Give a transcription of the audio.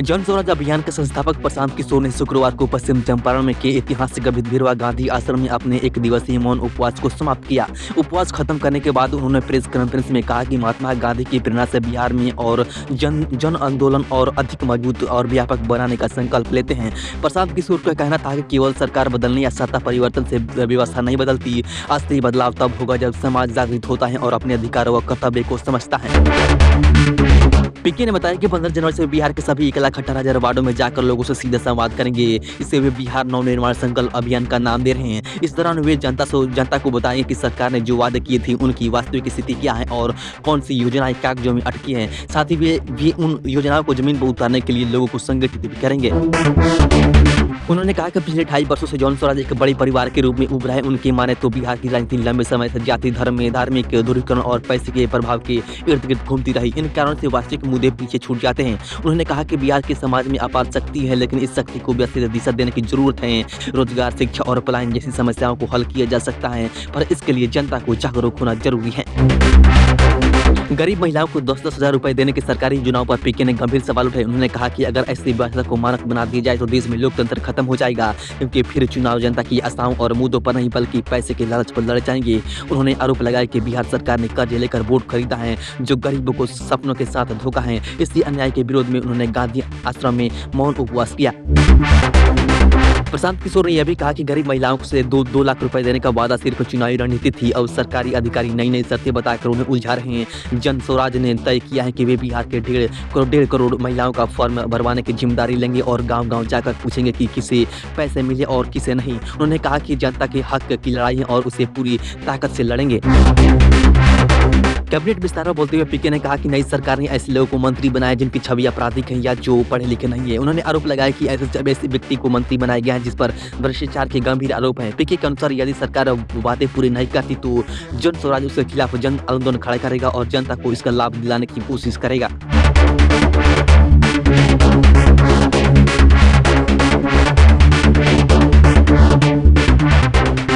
जन स्वराज अभियान के संस्थापक प्रशांत किशोर ने शुक्रवार को पश्चिम चंपारण में के ऐतिहासिक भितरवा गांधी आश्रम में अपने एक दिवसीय मौन उपवास को समाप्त किया। उपवास खत्म करने के बाद उन्होंने प्रेस कॉन्फ्रेंस में कहा कि महात्मा गांधी की प्रेरणा से बिहार में और जन आंदोलन और अधिक मजबूत और व्यापक बनाने का संकल्प लेते हैं। प्रशांत किशोर का कहना था कि केवल सरकार बदलने या सत्ता परिवर्तन से व्यवस्था नहीं बदलती। असली बदलाव तब होगा जब समाज जागृत होता है और अपने अधिकारों व कर्तव्य को समझता है। पीके ने बताया कि 15 जनवरी से बिहार के सभी 1,18,000 वार्डों में जाकर लोगों से सीधे संवाद करेंगे। इससे वे बिहार नवनिर्माण संकल्प अभियान का नाम दे रहे हैं। इस दौरान वे जनता को बताएंगे कि सरकार ने जो वादे किए थे उनकी वास्तविक स्थिति क्या है और कौन सी योजनाएं कागजों में अटकी हैं। साथ ही वे भी उन योजनाओं को जमीन पर उतारने के लिए लोगों को संगठित भी करेंगे। उन्होंने कहा कि पिछले 2.5 वर्षों से जन स्वराज एक बड़े परिवार के रूप में उभरा है। उनकी माने तो बिहार की राजनीति लंबे समय से जाति धर्म में धार्मिक ध्रुवीकरण और पैसे के प्रभाव के इर्द गिर्द घूमती रही। इन कारणों से वास्तविक मुद्दे पीछे छूट जाते हैं। उन्होंने कहा कि बिहार के समाज में अपार शक्ति है, लेकिन इस शक्ति को व्यवस्थित दिशा देने की जरूरत है। रोजगार, शिक्षा और पलायन जैसी समस्याओं को हल किया जा सकता है, पर इसके लिए जनता को जागरूक होना जरूरी है। गरीब महिलाओं को 10-10 हज़ार रुपए देने की सरकारी योजनाओं पर पीके ने गंभीर सवाल उठाए। उन्होंने कहा कि अगर ऐसी व्यवस्था को मानक बना दिया जाए तो देश में लोकतंत्र खत्म हो जाएगा, क्योंकि फिर चुनाव जनता की आशाओं और मुद्दों पर नहीं बल्कि पैसे के लालच पर लड़े जाएंगे। उन्होंने आरोप लगाया कि बिहार सरकार ने कर्ज लेकर वोट खरीदा है, जो गरीबों को सपनों के साथ धोखा है। इसी अन्याय के विरोध में उन्होंने गांधी आश्रम में मौन उपवास किया। प्रशांत किशोर ने यह भी कहा कि गरीब महिलाओं से 2 लाख रुपए देने का वादा सिर्फ चुनावी रणनीति थी। अब सरकारी अधिकारी नई शर्तें बताकर उन्हें उलझा रहे हैं। जन स्वराज ने तय किया है कि वे बिहार के 1.5 करोड़ महिलाओं का फॉर्म भरवाने की जिम्मेदारी लेंगे और गांव-गांव जाकर पूछेंगे कि किसे पैसे मिले और किसे नहीं। उन्होंने कहा कि जनता के हक की लड़ाई है और उसे पूरी ताकत से लड़ेंगे। कैबिनेट विस्तार में बोलते हुए पीके ने कहा कि नई सरकार ने ऐसे लोगों को मंत्री बनाया जिनकी छवि आपराधिक है या जो पढ़े लिखे नहीं है। उन्होंने आरोप लगाया कि ऐसे व्यक्ति को मंत्री बनाया गया है जिस पर भ्रष्टाचार के गंभीर आरोप हैं। पीके के अनुसार यदि सरकार वादे पूरे नहीं करती तो जन स्वराज उसके खिलाफ जन आंदोलन खड़ा करेगा और जनता को इसका लाभ दिलाने की कोशिश करेगा।